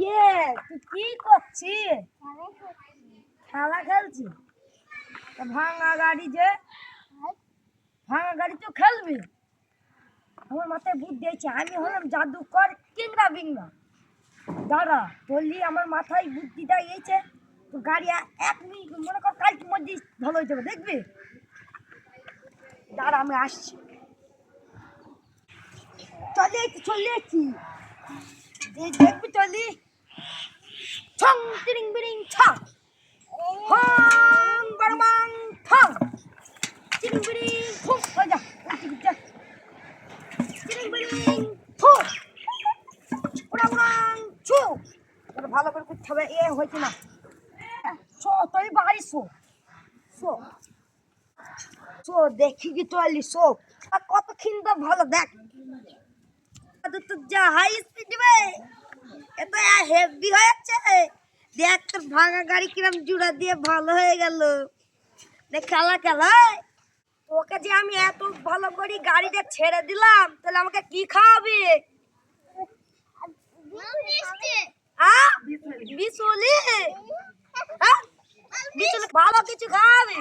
ইয়ে তুই কি করছিস? খেলা খেলছি। ভাঙা গাড়ি যে ভাঙা গাড়ি তো খেলবি। আমার মাথায় বুদ্ধি দিয়েছে, আমি হলাম জাদুকর কিংবা বিংবা। দাঁড়া, বললি আমার মাথায় বুদ্ধিটা এসেছে। তো গাড়ি 1 মিনিট মনে কর কালকের মধ্যে ভালো হয়ে যাবে, দেখবি। দাঁড়া আমি আসছি, চলে এসছি দেখবি। চলি ছং তিরিং বিরিং ছং হং বারবাং ঠং তিরিং বিরিং ফুক। ওই যা তিরিং বিরিং ফুক উড়াং উড়াং ছু। ভালো করে করতে হবে, এ হয়েছে না। শো তুই বাড়ি শো শো শো দেখি কি চলি শো। কত খিন্দা ভালো দেখ তো যা হাই স্পিড বে। এত হেভি হয়ে যাচ্ছে। দেখ তোর ভাঙা গাড়ি কিরম জুড়া দিয়ে ভালো হয়ে গেল। দেখ খেলা খেলায় তোকে যে আমি এত ভালো করে গাড়িটা ছেড়ে দিলাম, তাহলে আমাকে কি খাওয়াবি? বিচুলি? ভালো কিছু খাওয়াবি।